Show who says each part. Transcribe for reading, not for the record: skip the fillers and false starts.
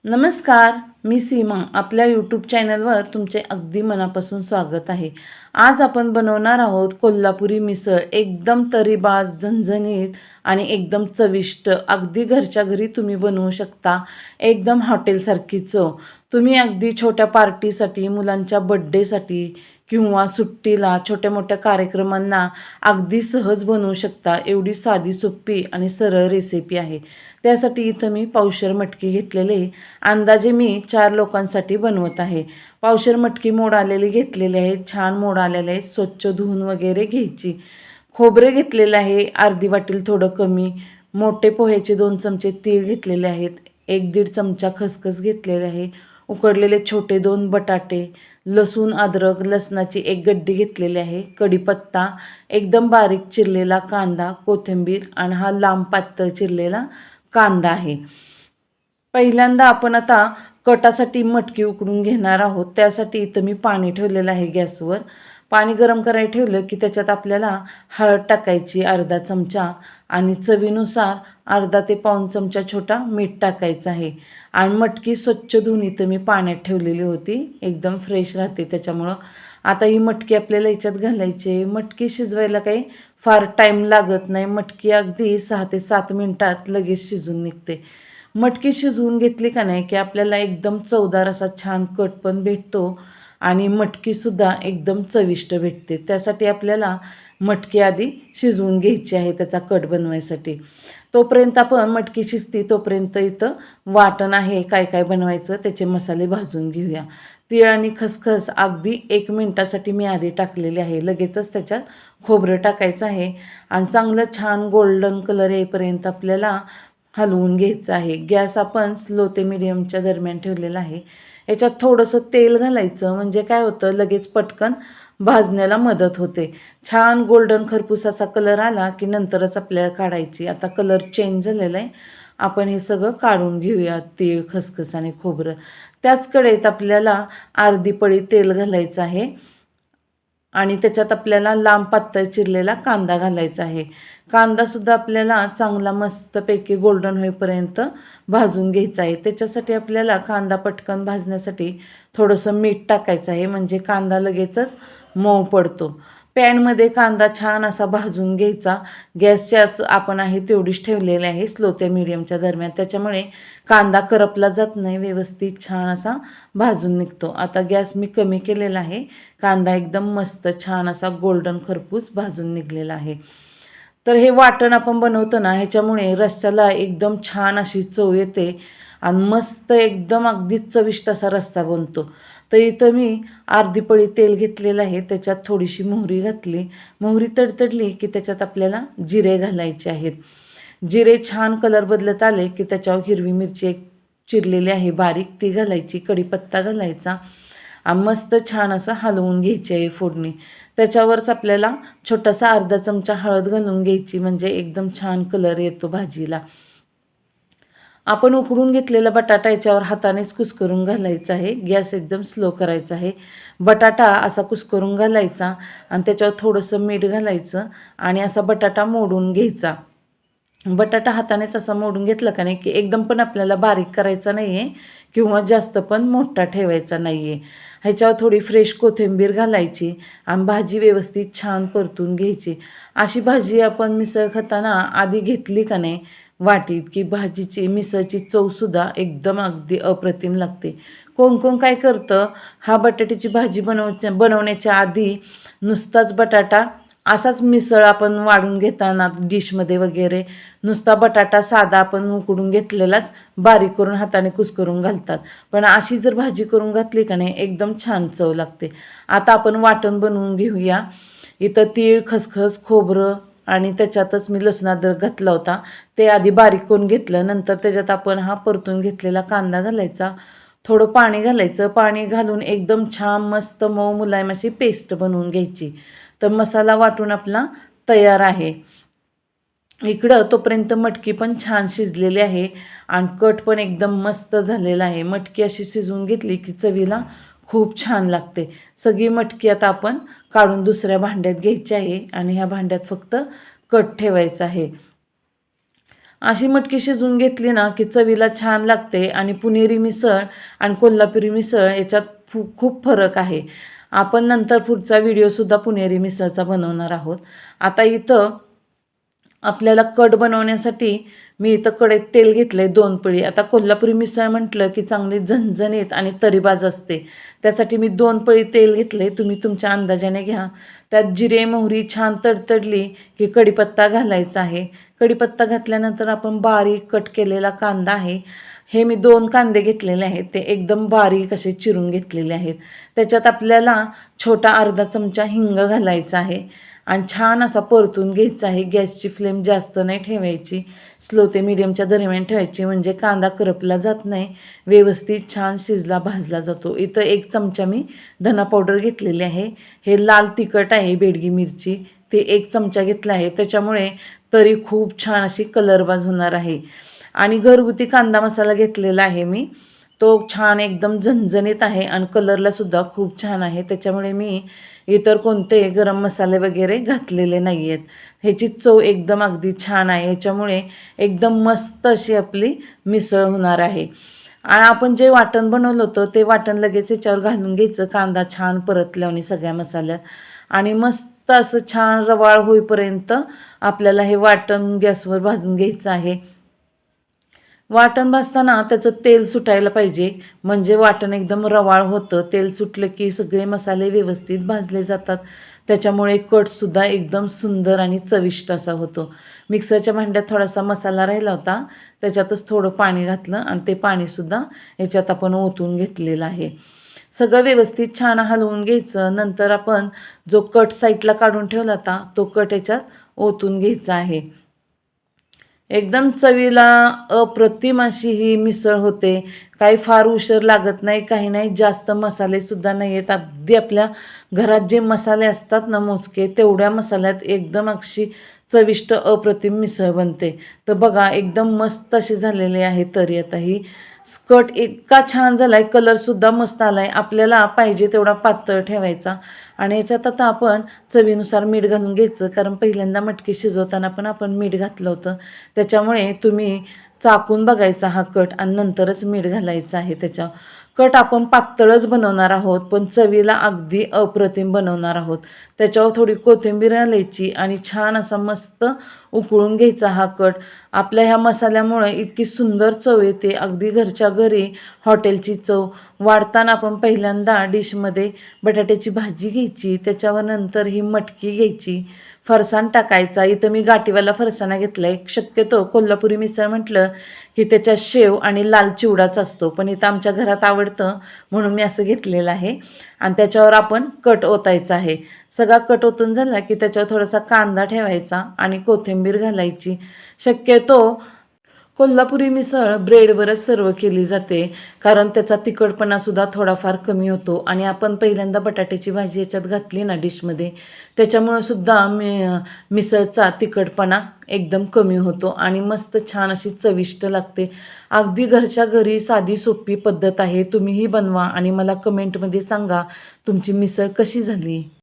Speaker 1: नमस्कार, मी सीमा आपल्या यूट्यूब चॅनलवर तुमचे अगदी मनापासून स्वागत आहे. आज आपण बनवणार आहोत कोल्हापुरी मिसळ. एकदम तरीबाज, झणझणीत आणि एकदम चविष्ट. अगदी घरच्या घरी तुम्ही बनवू शकता. एकदम हॉटेलसारखी चव. तुम्ही अगदी छोट्या पार्टीसाठी, मुलांच्या बड्डेसाठी किंवा सुट्टीला, छोट्या-मोठ्या कार्यक्रमांना अगदी सहज बनवू शकता. एवढी साधी, सोपी आणि सरळ रेसिपी आहे. त्यासाठी इथं मी पावशेर मटकी घेतलेले. अंदाजे मी 4 लोकांसाठी बनवत आहे. पावशेर मटकी मोड आलेली घेतलेली आहे. छान मोड आलेले आहे. स्वच्छ धुवून वगैरे घ्यायची. खोबरे घेतलेलं आहे अर्धी वाटील थोडं कमी. मोठे पोह्याचे 2 चमचे तीळ घेतलेले आहेत. 1-1.5 चमचा खसखस घेतलेले आहे. उकडलेले छोटे 2 बटाटे, लसूण अद्रक लसणाची 1 गड्डी घेतलेली आहे. कढीपत्ता, एकदम बारीक चिरलेला कांदा, कोथिंबीर आणि हा लांब पातळ चिरलेला कांदा आहे. पहिल्यांदा आपण आता कटासाठी मटकी उकडून घेणार आहोत. त्यासाठी इथं मी पाणी ठेवलेलं आहे गॅसवर. पाणी गरम करायला ठेवलं की त्याच्यात आपल्याला हळद टाकायची अर्धा चमचा आणि चवीनुसार अर्धा ते पाऊण चमचा छोटा मीठ टाकायचं आहे. आणि मटकी स्वच्छ धुवून इथं मी पाण्यात ठेवलेली होती. एकदम फ्रेश राहते त्याच्यामुळं. आता ही मटकी आपल्याला याच्यात घालायची आहे. मटकी शिजवायला काही फार टाईम लागत नाही. मटकी अगदी 6 ते 7 मिनटात लगेच शिजून निघते. मटकी शिजवून घेतली का नाही की आपल्याला एकदम चवदार असा छान कट पण भेटतो आणि मटकीसुद्धा एकदम चविष्ट भेटते. त्यासाठी आपल्याला मटकी आधी शिजवून घ्यायची आहे त्याचा कट बनवायसाठी. तोपर्यंत आपण मटकी शिजती तोपर्यंत इथं वाटण आहे काय काय बनवायचं त्याचे मसाले भाजून घेऊया. तीळ आणि खसखस अगदी 1 मिनिटासाठी मी आधी टाकलेले आहे. लगेचच त्याच्यात खोबरं टाकायचं आहे आणि चांगलं छान गोल्डन कलर येईपर्यंत आपल्याला हलवून घ्यायचं आहे. गॅस आपण स्लो ते मिडियमच्या दरम्यान ठेवलेला आहे. याच्यात थोडंसं तेल घालायचं म्हणजे काय होतं लगेच पटकन भाजण्याला मदत होते. छान गोल्डन खरपूस असा कलर आला की नंतरच आपल्याला काढायची. आता कलर चेंज झालेला आहे. आपण हे सगळं काढून घेऊया तीळ, खसखस आणि खोबरं. त्याच कढईत आपल्याला अर्धी पळी तेल घालायचं आहे आणि त्याच्यात आपल्याला लांब पातळ चिरलेला कांदा घालायचा आहे. कांदासुद्धा आपल्याला चांगला मस्तपैकी गोल्डन होईपर्यंत भाजून घ्यायचा आहे. त्याच्यासाठी आपल्याला कांदा पटकन भाजण्यासाठी थोडंसं मीठ टाकायचं आहे म्हणजे कांदा लगेचच मऊ पडतो. पॅनमध्ये कांदा छान असा भाजून घ्यायचा. गॅसच्याच आपण आहे तेवढीच ठेवलेली आहे स्लो ते मिडियमच्या दरम्यान. त्याच्यामुळे कांदा करपला जात नाही, व्यवस्थित छान असा भाजून निघतो. आता गॅस मी कमी केलेला आहे. कांदा एकदम मस्त छान असा गोल्डन खरपूस भाजून निघलेला आहे. तर हे वाटण आपण बनवतो ना ह्याच्यामुळे रस्स्याला एकदम छान अशी चव येते आणि मस्त एकदम अगदीच चविष्ट असा रस्सा बनतो. तर इथं मी अर्धी पळी तेल घेतलेलं आहे. त्याच्यात थोडीशी मोहरी घातली. मोहरी तडतडली की त्याच्यात आपल्याला जिरे घालायचे आहेत. जिरे छान कलर बदलत आले की त्याच्यावर हिरवी मिरची एक चिरलेली आहे बारीक ती घालायची. कढीपत्ता घालायचा आणि मस्त छान असं हलवून घ्यायची आहे फोडणी. त्याच्यावरच आपल्याला छोटासा अर्धा चमचा हळद घालून घ्यायची म्हणजे एकदम छान कलर येतो भाजीला. आपण उकडून घेतलेला बटाटा याच्यावर हातानेच कुस्करून घालायचा आहे. गॅस एकदम स्लो करायचा आहे. बटाटा असा कुस्करून घालायचा आणि त्याच्यावर थोडंसं मीठ घालायचं आणि असा बटाटा मोडून घ्यायचा. बटाटा हातानेच असा मोडून घेतला का नाही की एकदम पण आपल्याला बारीक करायचा नाही आहे किंवा जास्त पण मोठा ठेवायचा नाही आहे. ह्याच्यावर थोडी फ्रेश कोथिंबीर घालायची आणि भाजी व्यवस्थित छान परतून घ्यायची. अशी भाजी आपण मिसळ खाताना आधी घेतली का नाही वाटीत की भाजीची मिसळची चवसुद्धा एकदम अगदी अप्रतिम लागते. कोण कोण काय करतं हा बटाट्याची भाजी बनवण्याच्या आधी नुसताच बटाटा असाच मिसळ आपण वाढून घेताना डिशमध्ये वगैरे नुसता बटाटा साधा आपण उकडून घेतलेलाच बारीक करून हाताने कुस्करून घालतात. पण अशी जर भाजी करून घातली का नाही एकदम छान चव लागते. आता आपण वाटण बनवून घेऊया. इथं तीळ, खसखस, खोबरं आणि त्याच्यातच मी लसूण अद्रक घातला होता. ते आधी बारीक करून घेतलं. नंतर त्याच्यात आपण हा परतून घेतलेला कांदा घालायचा. थोडं पाणी घालायचं. पाणी घालून एकदम छान मस्त मऊ मुलायम अशी पेस्ट बनवून घ्यायची. तर मसाला वाटून आपला तयार आहे. इकडं तोपर्यंत मटकी पण छान शिजलेली आहे आणि कट पण एकदम मस्त झालेला आहे. मटकी अशी शिजवून घेतली की चवीला खूप छान लागते. सगळी मटकी आता आपण काढून दुसऱ्या भांड्यात घ्यायची आहे आणि ह्या भांड्यात फक्त कट ठेवायचा आहे. अशी मटकी शिजवून घेतली ना की चवीला छान लागते. आणि पुणेरी मिसळ आणि कोल्हापुरी मिसळ याच्यात खूप फरक आहे. आपण नंतर पुढचा व्हिडिओसुद्धा पुणेरी मिसळचा बनवणार आहोत. आता इथं आपल्याला कट बनवण्यासाठी मी इथं कढईत तेल घेतलं आहे 2 पळी. आता कोल्हापुरी मिसळ म्हटलं की चांगली झणझणीत आणि तरीबाज असते. त्यासाठी मी 2 पळी तेल घेतले. तुम्ही तुमच्या अंदाजाने घ्या. त्यात जिरे मोहरी छान तडतडली की कढीपत्ता घालायचा आहे. कढीपत्ता घातल्यानंतर आपण बारीक कट केलेला कांदा आहे, हे मी 2 कांदे घेतलेले आहेत, ते एकदम बारीक असे चिरून घेतलेले आहेत. त्याच्यात आपल्याला छोटा अर्धा चमचा हिंग घालायचा आहे आणि छान असा परतून घ्यायचा आहे. गॅसची फ्लेम जास्त नाही ठेवायची, स्लो ते मीडियमच्या दरम्यान ठेवायची, म्हणजे कांदा करपला जात नाही, व्यवस्थित छान शिजला भाजला जातो. इथं 1 चमचा मी धना पावडर घेतलेली आहे. हे लाल तिखट आहे, बेडगी मिरची, ते 1 चमचा घेतला आहे. त्याच्यामुळे तरी खूप छान अशी कलरबाज होणार आहे. आणि घरगुती कांदा मसाला घेतलेला आहे मी, तो छान एकदम झणझणीत आहे आणि कलरलासुद्धा खूप छान आहे. त्याच्यामुळे मी इतर कोणते गरम मसाले वगैरे घातलेले नाही आहेत. ह्याची चव एकदम अगदी छान आहे. ह्याच्यामुळे एकदम मस्त अशी आपली मिसळ होणार आहे. आणि आपण जे वाटण बनवलं होतं ते वाटण लगेच याच्यावर घालून घ्यायचं, कांदा छान परतल्याने सगळ्या मसाल्यात, आणि मस्त असं छान रवाळ होईपर्यंत आपल्याला हे वाटण गॅसवर भाजून घ्यायचं आहे. वाटण भाजताना त्याचं तेल सुटायला पाहिजे, म्हणजे वाटण एकदम रवाळ होतं. तेल सुटलं की सगळे मसाले व्यवस्थित भाजले जातात. त्याच्यामुळे कटसुद्धा एकदम सुंदर आणि चविष्ट असा होतो. मिक्सरच्या भांड्यात थोडासा मसाला राहिला होता, त्याच्यातच थोडं पाणी घातलं आणि ते पाणीसुद्धा याच्यात आपण ओतून घेतलेलं आहे. सगळं व्यवस्थित छान हलवून घ्यायचं. नंतर आपण जो कट साईडला काढून ठेवला होता तो कट याच्यात ओतून घ्यायचा आहे. एकदम चवीला अप्रतिम अशी ही मिसळ होते. काही फार उशीर लागत नाही, काही नाही, जास्त मसालेसुद्धा नाही आहेत. अगदी आपल्या घरात जे मसाले असतात ना मोजके, तेवढ्या मसाल्यात एकदम अशी चविष्ट अप्रतिम मिसळ बनते. तर बघा एकदम मस्त असे झालेले आहे. तरी आता ही स्कट इतका छान झाला आहे, कलरसुद्धा मस्त आला आहे. आपल्याला पाहिजे तेवढा पातळ ठेवायचा. आणि याच्यात आता आपण चवीनुसार मीठ घालून घ्यायचं, कारण पहिल्यांदा मटकी शिजवताना पण आपण मीठ घातलं होतं. त्याच्यामुळे तुम्ही चाकून बघायचा हा कट आणि नंतरच मीठ घालायचं आहे त्याच्यावर. कट आपण पातळच बनवणार आहोत, पण चवीला अगदी अप्रतिम बनवणार आहोत. त्याच्यावर थोडी कोथिंबीर घालायची आणि छान असा मस्त उकळून घ्यायचा हा कट. आपल्या ह्या मसाल्यामुळे इतकी सुंदर चव येते, अगदी घरच्या घरी हॉटेलची चव. वाढताना आपण पहिल्यांदा डिशमध्ये बटाट्याची भाजी घ्यायची, त्याच्यावर नंतर ही मटकी घ्यायची, फरसाण टाकायचा. इथं मी गाठीवाला फरसाणा घेतला आहे. शक्यतो कोल्हापुरी मिसळ म्हटलं की त्याच्यात शेव आणि लाल चिवडाच असतो, पण इथं आमच्या घरात आवडतं म्हणून मी असं घेतलेलं आहे. आणि त्याच्यावर आपण कट ओतायचा आहे. सगळा कट ओतून झाला की त्याच्यावर थोडासा कांदा ठेवायचा आणि कोथिंबीर घालायची. शक्यतो कोल्हापुरी मिसळ ब्रेडवरच सर्व केली जाते, कारण त्याचा तिखटपणासुद्धा थोडाफार कमी होतो. आणि आपण पहिल्यांदा बटाट्याची भाजी याच्यात घातली ना डिशमध्ये, त्याच्यामुळं सुद्धा मिसळचा तिखटपणा एकदम कमी होतो आणि मस्त छान अशी चविष्ट लागते. अगदी घरच्या घरी साधी सोपी पद्धत आहे. तुम्हीही बनवा आणि मला कमेंटमध्ये सांगा तुमची मिसळ कशी झाली.